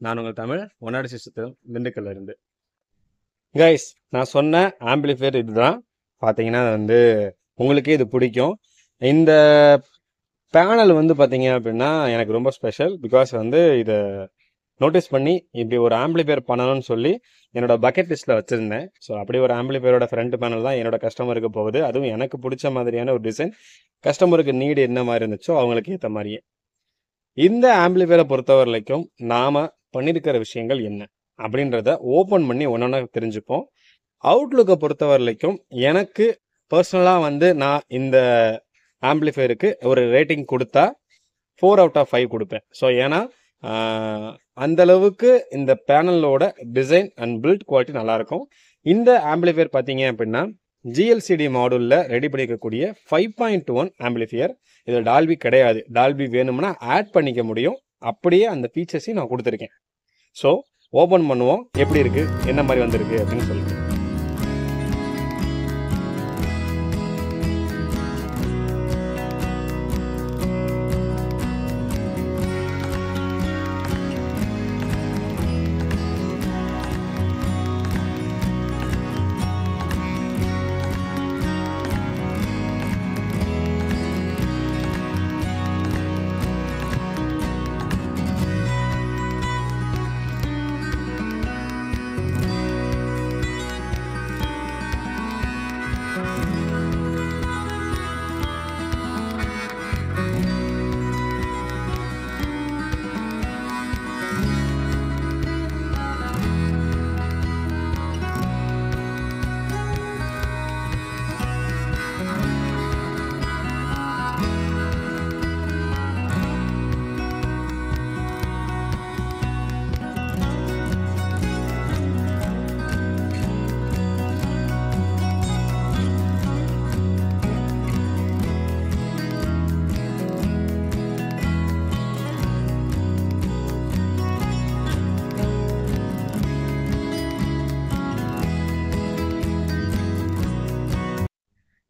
நான் உங்கள் தமிழ் ஒன்னாடி சிஸ்டத்தில் திண்டுக்கல்ல இருந்து. கைஸ், நான் சொன்ன ஆம்பிளிஃபையர் இதுதான். பார்த்தீங்கன்னா வந்து உங்களுக்கே இது பிடிக்கும். இந்த பேனல் வந்து பார்த்தீங்க அப்படின்னா எனக்கு ரொம்ப ஸ்பெஷல். பிகாஸ் வந்து இதை நோட்டீஸ் பண்ணி இப்படி ஒரு ஆம்பிளிஃபையர் பண்ணணும்னு சொல்லி என்னோட பக்கெட் லிஸ்ட்டில் வச்சுருந்தேன். ஸோ அப்படி ஒரு ஆம்பிளிஃபையரோட ஃப்ரண்ட் பேனல் தான் என்னோட கஸ்டமருக்கு போகுது. அதுவும் எனக்கு பிடிச்ச மாதிரியான ஒரு டிசைன். கஸ்டமருக்கு நீடு என்ன மாதிரி இருந்துச்சோ அவங்களுக்கு ஏற்ற மாதிரியே. இந்த ஆம்பிளிஃபையரை பொறுத்த வரைக்கும் நாம பண்ணியிருக்கிற விஷயங்கள் என்ன அப்படின்றத ஓப்பன் பண்ணி ஒன்னொன்னா தெரிஞ்சுப்போம். அவுட்லுக்கை பொறுத்த வரைக்கும் எனக்கு பர்சனலாக வந்து நான் இந்த ஆம்பிளிஃபையருக்கு ஒரு ரேட்டிங் கொடுத்தா 4/5 கொடுப்பேன். ஸோ ஏன்னா அந்த அளவுக்கு இந்த பேனலோட டிசைன் அண்ட் பில்ட் குவாலிட்டி நல்லாயிருக்கும். இந்த ஆம்பிளிஃபையர் பார்த்தீங்க அப்படின்னா ஜிஎல்சிடி மாடலில் ரெடி பண்ணிக்கக்கூடிய 5.1 ஆம்பிளிஃபையர். இது டால்பி கிடையாது. டால்பி வேணும்னா ஆட் பண்ணிக்க முடியும். அப்படியே அந்த ஃபீச்சர்ஸையும் நான் கொடுத்துருக்கேன். ஸோ ஓப்பன் பண்ணுவோம், எப்படி இருக்கு, என்ன மாதிரி வந்திருக்கு அப்படின்னு சொல்லிட்டு.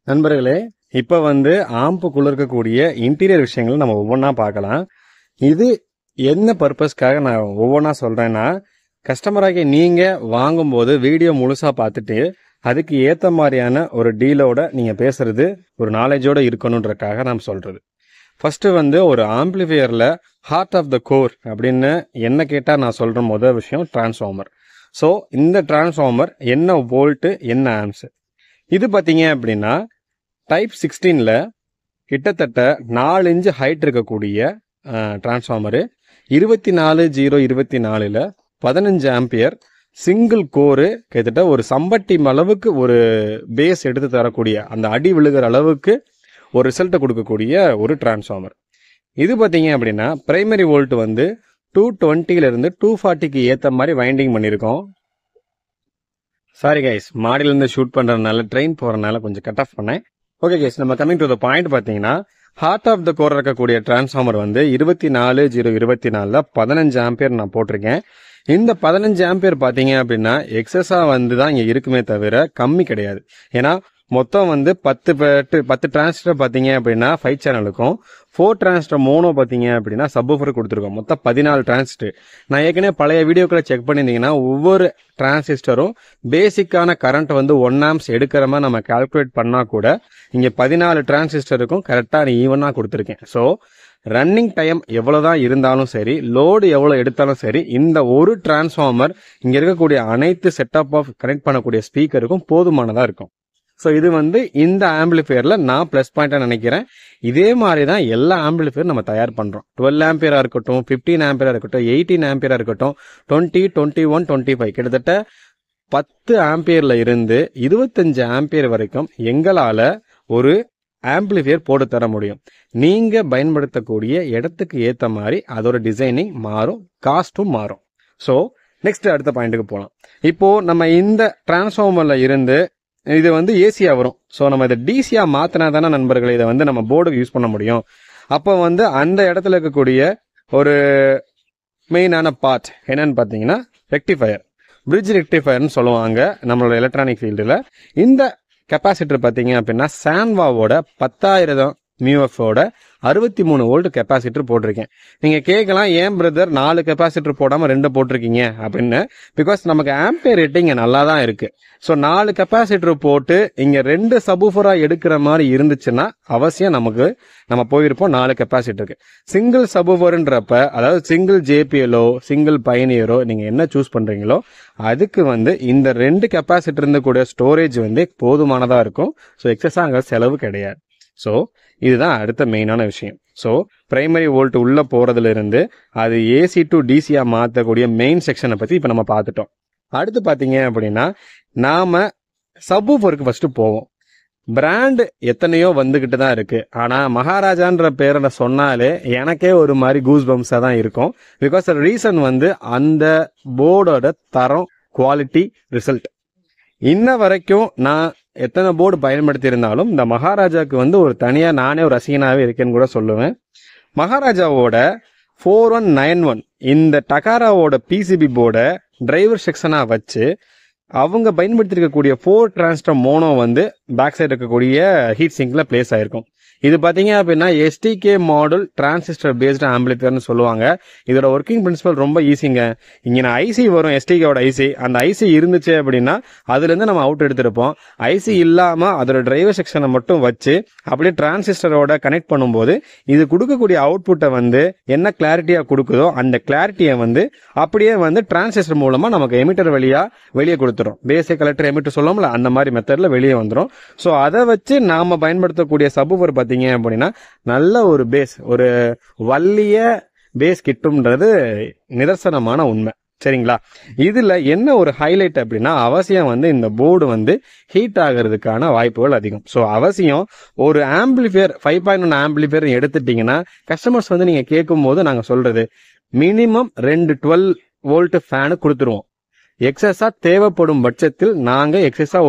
நண்பர்களே, இப்போ வந்து ஆம்புக்குள்ள இருக்கக்கூடிய இன்டீரியர் விஷயங்களை நம்ம ஒவ்வொன்றா பார்க்கலாம். இது என்ன பர்பஸ்க்காக நான் ஒவ்வொன்றா சொல்கிறேன்னா, கஸ்டமராகிய நீங்கள் வாங்கும்போது வீடியோ முழுசாக பார்த்துட்டு அதுக்கு ஏற்ற மாதிரியான ஒரு டீலோட நீங்கள் பேசுறது ஒரு நாலேஜோடு இருக்கணுன்றக்காக நான் சொல்கிறது. ஃபஸ்ட்டு வந்து ஒரு ஆம்பிளிஃபையரில் ஹார்ட் ஆஃப் த கோர் அப்படின்னு என்ன கேட்டால் நான் சொல்கிற முதல் விஷயம் டிரான்ஸ்ஃபார்மர். ஸோ இந்த டிரான்ஸ்ஃபார்மர் என்ன வோல்ட்டு, என்ன ஆம்ஸ். இது பார்த்தீங்க அப்படின்னா டைப் 16ல் கிட்டத்தட்ட 4 இன்ச்சு ஹைட் இருக்கக்கூடிய டிரான்ஸ்ஃபார்மரு. 24/024ல் 15 ஆம்பியர் சிங்கிள் கோரு, கிட்டத்தட்ட ஒரு சம்பட்டி அளவுக்கு ஒரு பேஸ் எடுத்து தரக்கூடிய அந்த அடி விழுகிற அளவுக்கு ஒரு ரிசல்ட்டை கொடுக்கக்கூடிய ஒரு டிரான்ஸ்ஃபார்மர். இது பார்த்தீங்க அப்படின்னா பிரைமரி வோல்ட் வந்து 220லேருந்து 240க்கு ஏற்ற மாதிரி வைண்டிங் பண்ணியிருக்கோம். சாரி கைஸ், மாடியிலேருந்து ஷூட் பண்ணுறதுனால ட்ரெயின் போகிறதுனால கொஞ்சம் கட் ஆஃப் பண்ணேன். ஓகே கைஸ், நம்ம கமிங் டு த பாயிண்ட். பார்த்தீங்கன்னா ஹார்ட் ஆஃப் த கோர் இருக்கக்கூடிய டிரான்ஸ்ஃபார்மர் வந்து 24/024ல் 15 ஆம்பியர் நான் போட்டிருக்கேன். இந்த 15 ஆம்பியர் பார்த்தீங்க அப்படின்னா எக்ஸஸாக வந்து தான் இங்கே இருக்குமே தவிர கம்மி கிடையாது. ஏன்னா மொத்தம் வந்து 10 டிரான்சிஸ்டர் பார்த்தீங்க அப்படின்னா 5 சேனலுக்கும் 4 டிரான்சிஸ்டர் மோனோ பார்த்தீங்க அப்படின்னா சப்வூஃபர் கொடுத்துருக்கோம். மொத்தம் 14 டிரான்சிஸ்டர். நான் ஏற்கனவே பழைய வீடியோக்களை செக் பண்ணியிருந்தீங்கன்னா ஒவ்வொரு டிரான்சிஸ்டரும் பேசிக்கான கரண்ட் வந்து 1 ஆம்ஸ் எடுக்கிற மாதிரி நம்ம கால்குலேட் பண்ணால் கூட இங்கே 14 டிரான்சிஸ்டருக்கும் கரெக்டாக ஈவனாக கொடுத்துருக்கேன். ஸோ ரன்னிங் டைம் எவ்வளோதான் இருந்தாலும் சரி, லோடு எவ்வளோ எடுத்தாலும் சரி, இந்த ஒரு டிரான்ஸ்ஃபார்மர் இங்கே இருக்கக்கூடிய அனைத்து செட்டப் ஆஃப் கனெக்ட் பண்ணக்கூடிய ஸ்பீக்கருக்கும் போதுமானதாக இருக்கும். ஸோ இது வந்து இந்த ஆம்பிளிஃபையரில் நான் ப்ளஸ் பாயிண்டாக நினைக்கிறேன். இதே மாதிரி தான் எல்லா ஆம்பிளிஃபையரும் நம்ம தயார் பண்ணுறோம். 12 ஆம்பியராக இருக்கட்டும், 15 ஆம்பியராக இருக்கட்டும், 18 ஆம்பியராக இருக்கட்டும், 20, 21, 25 கிட்டத்தட்ட 10 ஆம்பியரில் இருந்து 25 ஆம்பியர் வரைக்கும் எங்களால் ஒரு ஆம்பிளிஃபையர் போட்டு தர முடியும். நீங்கள் பயன்படுத்தக்கூடிய இடத்துக்கு ஏற்ற மாதிரி அதோட டிசைனிங் மாறும், காஸ்ட்டும் மாறும். ஸோ நெக்ஸ்ட் அடுத்த பாயிண்ட்டுக்கு போகலாம். இப்போது நம்ம இந்த டிரான்ஸ்ஃபார்மரில் இருந்து இது வந்து ஏசியாக வரும். ஸோ நம்ம இதை டிசியாக மாற்றினா தானே நண்பர்களை இதை வந்து நம்ம போர்டுக்கு யூஸ் பண்ண முடியும். அப்போ வந்து அந்த இடத்துல இருக்கக்கூடிய ஒரு மெயினான பார்ட் என்னன்னு பார்த்தீங்கன்னா ரெக்டிஃபயர், பிரிட்ஜ் ரெக்டிஃபயர்னு சொல்லுவாங்க நம்மளோட எலக்ட்ரானிக் ஃபீல்டில். இந்த கெப்பாசிட்டர் பார்த்தீங்க அப்படின்னா சான்வாவோட 10,000 மியூஎஃபோட 63 வோல்ட் கெப்பாசிட்டர் போட்டிருக்கேன். நீங்க கேட்கலாம், ஏன் பிரதர் 4 கெப்பாசிட்டர் போடாம 2 போட்டிருக்கீங்க அப்படின்னு. பிகாஸ் நமக்கு ஆம்பியர் ரேட்டிங் நல்லா தான் இருக்கு. ஸோ 4 கெப்பாசிட்டர் போட்டு இங்க 2 சபூஃபரா எடுக்கிற மாதிரி இருந்துச்சுன்னா அவசியம் நம்ம போயிருப்போம் 4 கெப்பாசிட்டருக்கு. சிங்கிள் சபூஃபர்ன்றப்ப, அதாவது சிங்கிள் ஜேபிஎலோ சிங்கிள் பயனியரோ நீங்க என்ன சூஸ் பண்றீங்களோ அதுக்கு இந்த 2 கெப்பாசிட்டர் இருந்து கூட ஸ்டோரேஜ் போதுமானதா இருக்கும். ஸோ எக்ஸஸா அங்க செலவு கிடையாது. ஸோ இதுதான் அடுத்த மெயினான விஷயம். ஸோ பிரைமரி வோல்ட் உள்ள போறதுல இருந்து அது ஏசி டு டிசியா மாற்றக்கூடிய மெயின் செக்ஷனை பத்தி இப்ப நம்ம பார்த்துட்டோம். அடுத்து பாத்தீங்க அப்படின்னா நாம சப்வூஃபருக்கு ஃபர்ஸ்ட் போவோம். பிராண்ட் எத்தனையோ வந்துகிட்டு தான் இருக்கு. ஆனா மகாராஜான்ற பேரை சொன்னாலே எனக்கே ஒரு மாதிரி கூஸ் பம்ஸா தான் இருக்கும். பிகாஸ் ரீசன் அந்த போர்டோட தரம், குவாலிட்டி, ரிசல்ட். இன்ன வரைக்கும் நான் எத்தனை போர்டு பயன்படுத்தி இருந்தாலும் இந்த மகாராஜாக்கு ஒரு தனியா நானே ஒரு ரசிகனாவே இருக்கேன்னு கூட சொல்லுவேன். மகாராஜாவோட 4191 இந்த டகாராவோட பிசிபி போர்டை டிரைவர் செக்ஷனா வச்சு அவங்க பயன்படுத்தி இருக்கக்கூடிய 4 டிரான்ஸ்டர் மோனோ பேக் சைடு இருக்கக்கூடிய ஹீட் சிங்க்ல பிளேஸ் ஆயிருக்கும். இது பாத்தீங்க அப்படின்னா எஸ்டிகே மாடல் டிரான்சிஸ்டர் பேஸ்டு ஆம்பிளிஃபையர்னு சொல்லுவாங்க. இதோட ஒர்க்கிங் பிரின்சிபல் ரொம்ப ஈஸிங்க. இங்க நான் ஐசி வரும், எஸ்டிகேவோட ஐசி. அந்த ஐசி இருந்துச்சு அப்படின்னா அதுல இருந்து நம்ம அவுட் எடுத்திருப்போம். ஐசி இல்லாம அதோட டிரைவர் செக்ஷனை மட்டும் வச்சு அப்படியே டிரான்சிஸ்டரோட கனெக்ட் பண்ணும்போது இது கொடுக்கக்கூடிய அவுட்புட்டை என்ன கிளாரிட்டியா கொடுக்குதோ அந்த கிளாரிட்டியை அப்படியே டிரான்சிஸ்டர் மூலமா நமக்கு எமிட்டர் வழியா வெளியே கொடுத்துரும். பேசிக் கலெக்டர் எமிட்டர் சொல்லுவோம்ல, அந்த மாதிரி மெத்தட்ல வெளியே வந்துடும். ஸோ அதை வச்சு நாம பயன்படுத்தக்கூடிய சப்வூஃபர் பாத்தீங்க அப்படின்னா நல்ல ஒரு பேஸ், ஒரு வள்ளிய பேஸ் கிட்டும்ன்றது நிதர்சனமான உண்மை. சரிங்களா? இதுல என்ன ஒரு ஹைலைட் அப்படின்னா அவசியம் இந்த போர்டு ஹீட் ஆகிறதுக்கான வாய்ப்புகள் அதிகம். ஸோ அவசியம் ஒரு ஆம்பிளிஃபையர் 5.1 ஆம்பிளிஃபையர் எடுத்துட்டீங்கன்னா கஸ்டமர்ஸ் நீங்க கேட்கும் போது நாங்க சொல்றது மினிமம் 2 12 வோல்ட் ஃபேனு கொடுத்துருவோம். எக்ஸஸா தேவைப்படும் பட்சத்தில் நாங்க எக்ஸஸா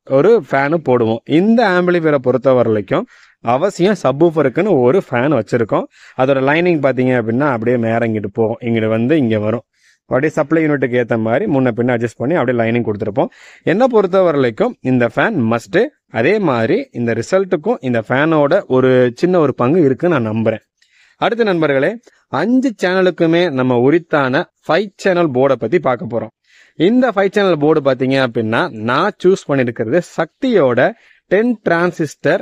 ஒரு ஃபேனு போடுவோம். இந்த ஆம்பிளிஃபையரை பொறுத்த வரைக்கும் அவசியம் சப்வூஃபருக்குன்னு ஒரு ஃபேன் வச்சிருக்கோம். அதோட லைனிங் பாத்தீங்க அப்படின்னா அப்படியே மேல இங்கிட்டு போகும், இங்கிட்டு இங்க வரும். அப்படியே சப்ளை யூனிட்டுக்கு ஏற்ற மாதிரி முன்ன பின்ன அட்ஜஸ்ட் பண்ணி அப்படியே லைனிங் கொடுத்துருப்போம். என்ன பொறுத்த வரைக்கும் இந்த ஃபேன் மஸ்ட். அதே மாதிரி இந்த ரிசல்ட்டுக்கும் இந்த ஃபேனோட ஒரு சின்ன ஒரு பங்கு இருக்குன்னு நான் நம்புறேன். அடுத்த நண்பர்களே, 5 சேனலுக்குமே நம்ம உரித்தான 5 சேனல் போர்டை பத்தி பார்க்க போறோம். இந்த 5 சேனல் போர்டு பாத்தீங்க அப்படின்னா நான் சூஸ் பண்ணிருக்கிறது சக்தியோட 10 டிரான்சிஸ்டர்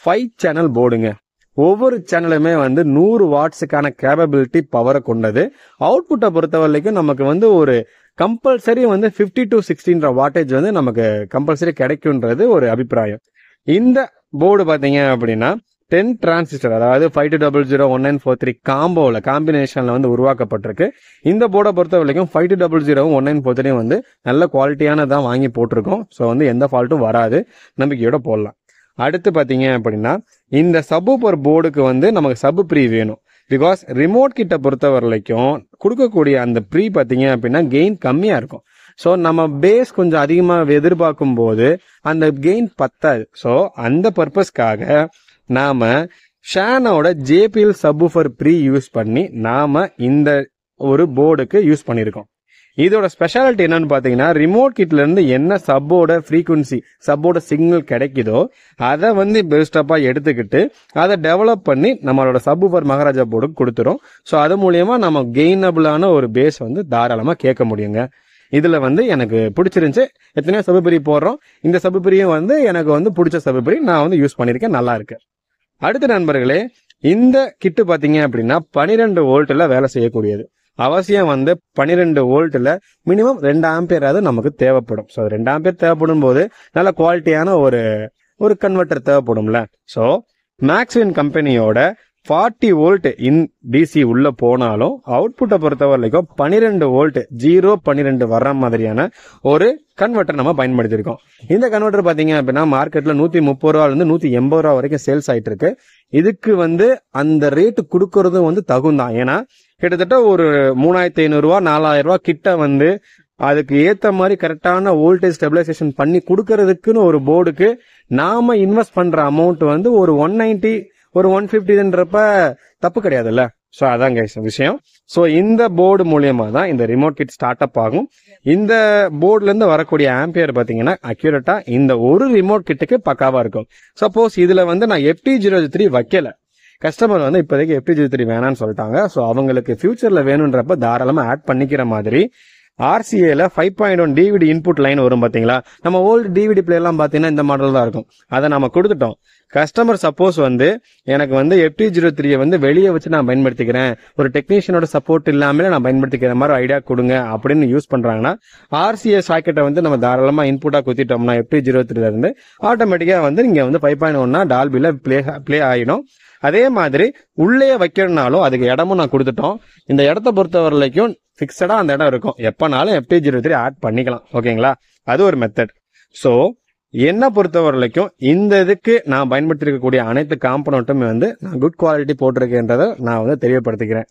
5 சேனல் போர்டுங்க. ஒவ்வொரு சேனலுமே 100 வாட்ஸுக்கான கேபபிலிட்டி பவரை கொண்டது. அவுட்புட்டை பொறுத்த வரைக்கும் நமக்கு ஒரு கம்பல்சரி 50 to 60 வாட்டேஜ் நமக்கு கம்பல்சரி கிடைக்கும்ன்றது ஒரு அபிப்பிராயம். இந்த போர்டு பாத்தீங்க அப்படின்னா 10 டிரான்சிஸ்டர், அதாவது 52001943 காம்போல காம்பினேஷன்ல உருவாக்கப்பட்டிருக்கு. இந்த போர்டை பொறுத்த வரைக்கும் 52001943 நல்ல குவாலிட்டியானதான் வாங்கி போட்டிருக்கோம். ஸோ எந்த ஃபால்ட்டும் வராது, நம்பிக்கையோட போடலாம். அடுத்து பாத்தீங்க அப்படின்னா இந்த சப்வூஃபர் போர்டுக்கு நமக்கு சப் ப்ரீ வேணும். பிகாஸ் ரிமோட் கிட்ட பொறுத்த வரைக்கும் கொடுக்கக்கூடிய அந்த ப்ரீ பாத்தீங்க அப்படின்னா கெயின் கம்மியா இருக்கும். ஸோ நம்ம பேஸ் கொஞ்சம் அதிகமா எதிர்பார்க்கும் போது அந்த கெயின் பத்தாது. ஸோ அந்த பர்பஸ்க்காக நாம ஷானோட ஜேபிஎல் சப்வூஃபர் ப்ரீ யூஸ் பண்ணி நாம இந்த ஒரு போர்டுக்கு யூஸ் பண்ணிருக்கோம். இதோட ஸ்பெஷாலிட்டி என்னன்னு பாத்தீங்கன்னா ரிமோட் கிட்ல இருந்து என்ன சப்போட ஃப்ரீக்வன்சி, சப்போட சிக்னல் கிடைக்குதோ அதை பெஸ்டப்பா எடுத்துக்கிட்டு அதை டெவலப் பண்ணி நம்மளோட சப்வூஃபர் மகாராஜா போர்டுக்கு கொடுத்துரும். ஸோ அது மூலியமா நம்ம கெயினபிளான ஒரு பேஸ் தாராளமா கேட்க முடியுங்க. இதுல எனக்கு பிடிச்சிருந்துச்சு. எத்தனையோ சபுபிரி போடுறோம். இந்த சபுபிரியும் எனக்கு பிடிச்ச சபுபிரி நான் யூஸ் பண்ணிருக்கேன், நல்லா இருக்கு. அடுத்த நண்பர்களே, இந்த கிட்டு பாத்தீங்க அப்படின்னா 12 வோல்ட்ல வேலை செய்யக்கூடியது. அவசியம் 12 வோல்ட்ல மினிமம் 2 ஆம்பியராவது நமக்கு தேவைப்படும். ஸோ 2 ஆம்பியர் தேவைப்படும் போது நல்ல குவாலிட்டியான ஒரு கன்வெர்டர் தேவைப்படும்ல. ஸோ மேக்ஸ்வின் கம்பெனியோட 40 வோல்ட் இன் டிசி உள்ள போனாலும் அவுட்புட்டை பொறுத்த வரைக்கும் 12 வோல்ட் 0-12 வர்ற மாதிரியான ஒரு கன்வெர்டர் நம்ம பயன்படுத்திருக்கோம். இந்த கன்வெர்டர் பாத்தீங்க அப்படின்னா மார்க்கெட்ல 130 ரூபாயில இருந்து 180 ரூபா வரைக்கும் சேல்ஸ் ஆயிட்டு இருக்கு. இதுக்கு அந்த ரேட்டு கொடுக்கறதும் தகுந்தான். ஏன்னா கிட்டத்தட்ட ஒரு 3500 ரூபா 4000 ரூபா கிட்ட அதுக்கு ஏத்த மாதிரி கரெக்டான வோல்டேஜ் ஸ்டெபிலைசேஷன் பண்ணி கொடுக்கறதுக்குன்னு ஒரு போர்டுக்கு நாம இன்வெஸ்ட் பண்ற அமௌண்ட் ஒரு 190 ஒரு 150ன்றப்ப தப்பு கிடையாதுல்ல. ஸோ அதான் கைஸ் விஷயம். ஸோ இந்த போர்டு மூலியமா தான் இந்த ரிமோட் கிட் ஸ்டார்ட் அப் ஆகும். இந்த போர்டுல இருந்து வரக்கூடிய ஆம்பியர் பாத்தீங்கன்னா அக்யூரேட்டா இந்த ஒரு ரிமோட் கிட்டுக்கு பக்காவா இருக்கும். சப்போஸ் இதுல வந்து நான் FT03 வைக்கல, கஸ்டமர் வந்து இப்போதைக்கு FT03 வேணான்னு சொல்லிட்டாங்க. ஸோ அவங்களுக்கு ஃபியூச்சர்ல வேணுன்றப்ப தாராளமா ஆட் பண்ணிக்கிற மாதிரி RCAல 5.1 டிவிடி இன்புட் லைன் வரும் பாத்தீங்களா. நம்ம ஓல்டு டிவிடி பிளே எல்லாம் பாத்தீங்கன்னா இந்த மாடல் தான் இருக்கும். அதை நம்ம கொடுத்துட்டோம். கஸ்டமர் சப்போஸ் வந்து எனக்கு வந்து FT03 வந்து வெளியே வச்சு நான் பயன்படுத்திக்கிறேன், ஒரு டெக்னீஷியனோட சப்போர்ட் இல்லாமலே நான் பயன்படுத்திக்கிற மாதிரி ஐடியா கொடுங்க அப்படின்னு யூஸ் பண்றாங்கன்னா RCA சாக்கெட்டை வந்து நம்ம தாராளமா இன்புட்டா குத்திட்டோம்னா FT03 இருந்து ஆட்டோமேட்டிக்கா வந்து நீங்க வந்து 5.1 டால்பில பிளே ஆயிடும். அதே மாதிரி உள்ளே வைக்கணும்னாலும் அதுக்கு இடமும் நான் கொடுத்துட்டோம். இந்த இடத்த பொறுத்த வரைக்கும் பிக்சடா அந்த இடம் இருக்கும், எப்பனாலும் FT03 ஆட் பண்ணிக்கலாம். ஓகேங்களா, அது ஒரு மெத்தட். ஸோ என்ன பொறுத்த வரைக்கும் இந்த இதுக்கு நான் பயன்படுத்தி இருக்கக்கூடிய அனைத்து காம்பனண்ட்டுமே வந்து நான் குட் குவாலிட்டி போட்டிருக்கேன்றதை நான் வந்து தெரியப்படுத்திக்கிறேன்.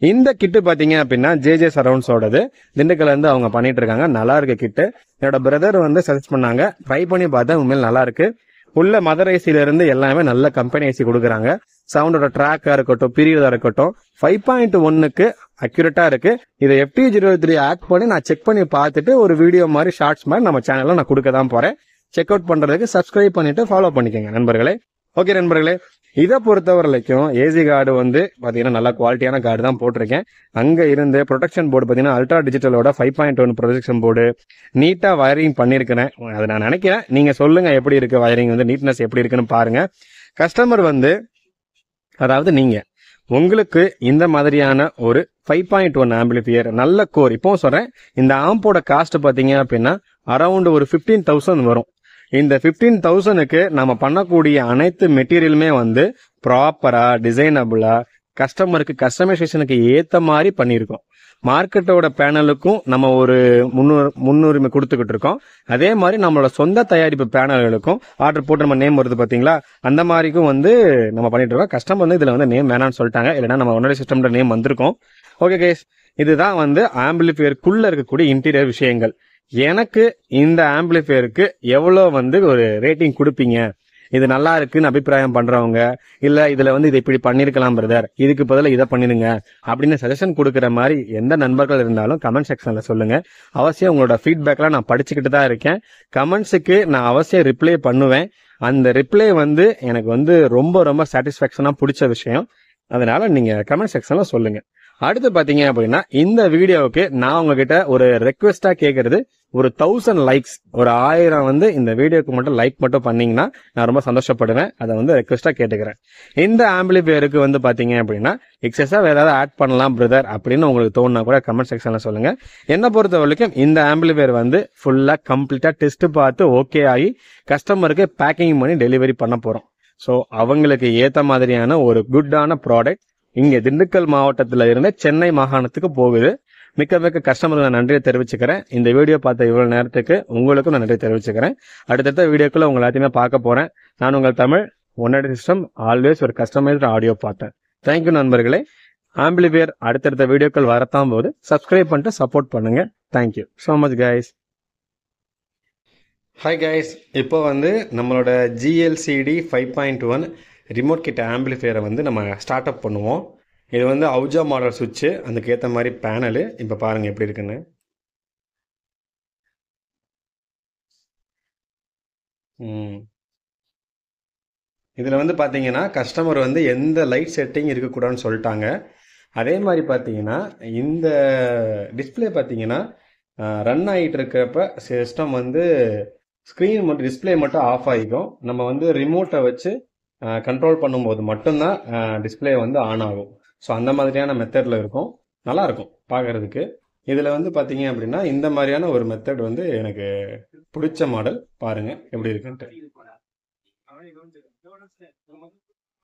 இந்த கிட்டு பாத்தீங்க அப்படின்னா JJ சரவுண்ட்ஸோடது, திண்டுக்கல்ல இருந்து அவங்க பண்ணிட்டு இருக்காங்க. நல்லா இருக்கு கிட்டு. என்னோட பிரதர் வந்து சஜஸ்ட் பண்ணாங்க, ட்ரை பண்ணி பார்த்தா உண்மையில நல்லா இருக்கு. உள்ள மதர் ஐசில இருந்து எல்லாமே நல்ல கம்பெனி ஐசி கொடுக்குறாங்க. சவுண்டோட ட்ராக்கா இருக்கட்டும், பீரியடா இருக்கட்டும் 5.1க்கு அக்யூரேட்டா இருக்கு. இதை FT03 ஆட் பண்ணி நான் செக் பண்ணி பார்த்துட்டு ஒரு வீடியோ மாதிரி ஷார்ட்ஸ் மாதிரி நம்ம சேனல்ல நான் கொடுக்க தான் போறேன். செக் அவுட் பண்றதுக்கு சப்ஸ்கிரைப் பண்ணிட்டு ஃபாலோ பண்ணிக்கோங்க நண்பர்களே. ஓகே நண்பர்களே, இதை பொறுத்த வரைக்கும் ஏசி கார்டு வந்து பாத்தீங்கன்னா நல்ல குவாலிட்டியான கார்டு தான் போட்டிருக்கேன். அங்க இருந்து ப்ரொடெக்ஷன் போர்டு பாத்தீங்கன்னா அல்ட்ரா டிஜிட்டலோட 5.1 ப்ரொடெக்ஷன் போர்டு நீட்டா வயரிங் பண்ணிருக்கிறேன். அதை நான் நினைக்கிறேன், நீங்க சொல்லுங்க எப்படி இருக்கு வயரிங் வந்து நீட்னஸ் எப்படி இருக்குன்னு பாருங்க. கஸ்டமர் வந்து அதாவது நீங்க உங்களுக்கு இந்த மாதிரியான ஒரு 5.1 ஆம்பிளிஃபையர் நல்ல கோர், இப்போ சொல்றேன் இந்த ஆம்போட காஸ்ட் பாத்தீங்க அப்படின்னா அரௌண்ட் ஒரு 15,000 வரும். இந்த 15,000க்கு நம்ம பண்ணக்கூடிய அனைத்து மெட்டீரியலுமே வந்து ப்ராப்பரா டிசைனபிளா கஸ்டமருக்கு கஸ்டமைசேஷனுக்கு ஏத்த மாதிரி பண்ணியிருக்கோம். மார்க்கெட்டோட பேனலுக்கும் நம்ம ஒரு முன்னுரிமை கொடுத்துக்கிட்டு இருக்கோம். அதே மாதிரி நம்மளோட சொந்த தயாரிப்பு பேனல்களுக்கும் ஆர்டர் போட்டு நம்ம நேம் வருது பாத்தீங்களா, அந்த மாதிரிக்கும் வந்து நம்ம பண்ணிட்டு இருக்கோம். கஸ்டமர் வந்து இதுல வந்து நேம் வேணாம்னு சொல்லிட்டாங்க, இல்லைன்னா நம்ம ஒன்னோட சிஸ்டம்ல நேம் வந்திருக்கோம். ஓகே கேஸ், இதுதான் வந்து ஆம்பிளிஃபையருக்குள்ள இருக்கக்கூடிய இன்டீரியர் விஷயங்கள். எனக்கு இந்த ஆம்பிளிஃபையருக்கு எவ்வளவு வந்து ஒரு ரேட்டிங் கொடுப்பீங்க, இது நல்லா இருக்குன்னு அபிப்பிராயம் பண்றவங்க, இல்ல இதுல வந்து இதை இப்படி பண்ணிருக்கலாம் பிரதர், இதுக்கு பதிலா இதை பண்ணிடுங்க அப்படின்னு சஜஷன் கொடுக்குற மாதிரி எந்த நண்பர்கள் இருந்தாலும் கமெண்ட் செக்ஷன்ல சொல்லுங்க. அவசியம் உங்களோட ஃபீட்பேக்லாம் நான் படிச்சுக்கிட்டு தான் இருக்கேன். கமெண்ட்ஸுக்கு நான் அவசியம் ரிப்ளை பண்ணுவேன். அந்த ரிப்ளை வந்து எனக்கு வந்து ரொம்ப ரொம்ப சாட்டிஸ்பாக்சனா பிடிச்ச விஷயம். அதனால நீங்க கமெண்ட் செக்ஷன்ல சொல்லுங்க. அடுத்து பாத்தீங்க அப்படின்னா இந்த வீடியோவுக்கு நான் உங்ககிட்ட ஒரு ரெக்வெஸ்டா கேட்கறது, ஒரு 1000 லைக்ஸ், ஒரு 1000 வந்து இந்த வீடியோக்கு மட்டும் லைக் மட்டும் பண்ணீங்கன்னா நான் ரொம்ப சந்தோஷப்படுவேன். அதை வந்து ரெக்வெஸ்டா கேட்டுக்கிறேன். இந்த ஆம்பிளிஃபையருக்கு வந்து பாத்தீங்க அப்படின்னா எக்ஸஸா வேற ஏதாவது ஆட் பண்ணலாம் பிரதர் அப்படின்னு உங்களுக்கு தோணுனா கூட கமெண்ட் செக்ஷன்ல சொல்லுங்க. என்ன பொறுத்த வரைக்கும் இந்த ஆம்பிளிஃபையர் வந்து ஃபுல்லா கம்ப்ளீட்டா டெஸ்ட் பார்த்து ஓகே ஆகி கஸ்டமருக்கு பேக்கிங் பண்ணி டெலிவரி பண்ண போறோம். ஸோ அவங்களுக்கு ஏத்த மாதிரியான ஒரு குட்டான ப்ராடக்ட் இங்க திண்டுக்கல் மாவட்டத்துல இருந்து சென்னை மாகாணத்துக்கு போகுது. மிக்க கஸ்டமருக்கு நான் நன்றியை தெரிவிச்சுக்கிறேன். இந்த வீடியோ பார்த்த இவ்வளவு நேரத்துக்கு உங்களுக்கும் நான் நன்றி தெரிவிச்சுக்கிறேன். அடுத்தடுத்த வீடியோக்குள்ள உங்க எல்லாத்தையுமே பார்க்க போறேன். நான் உங்கள் தமிழ் ஒன்னடி சிஸ்டம், ஆல்வேஸ் ஒரு கஸ்டமைஸ்டு ஆடியோ பார்த்தேன். தேங்க்யூ நண்பர்களே. ஆம்பிளிஃபையர் அடுத்தடுத்த வீடியோக்கள் வரத்தான் போது சப்ஸ்கிரைப் பண்ணிட்டு சப்போர்ட் பண்ணுங்க. Thank you so much guys. Hi guys, இப்போ வந்து நம்மளோட GLCD 5.1 ரிமோட் கிட் ஆம்பிளிஃபையரை வந்து நம்ம ஸ்டார்ட் அப் பண்ணுவோம். இது வந்து அவுஜா மாடல் சுவிட்சு, அதுக்கு ஏற்ற மாதிரி பேனலு. இப்போ பாருங்க எப்படி இருக்குன்னு. இதில் வந்து பார்த்தீங்கன்னா கஸ்டமர் வந்து எந்த லைட் செட்டிங் இருக்கக்கூடாதுன்னு சொல்லிட்டாங்க. அதே மாதிரி பார்த்தீங்கன்னா இந்த டிஸ்பிளே பார்த்தீங்கன்னா ரன் ஆகிட்டு இருக்கிறப்ப சிஸ்டம் வந்து ஸ்க்ரீன் மட்டும் டிஸ்பிளே மட்டும் ஆஃப் ஆகிக்கும். நம்ம வந்து ரிமோட்டை வச்சு கண்ட்ரோல் பண்ணும்போது மட்டும்தான் டிஸ்பிளே வந்து ஆன் ஆகும். ஸோ அந்த மாதிரியான மெத்தடில் இருக்கும். நல்லா இருக்கும் பார்க்கறதுக்கு. இதில் வந்து பார்த்தீங்க அப்படின்னா இந்த மாதிரியான ஒரு மெத்தட் வந்து எனக்கு பிடிச்ச மாடல். பாருங்க எப்படி இருக்குன்ட்டு.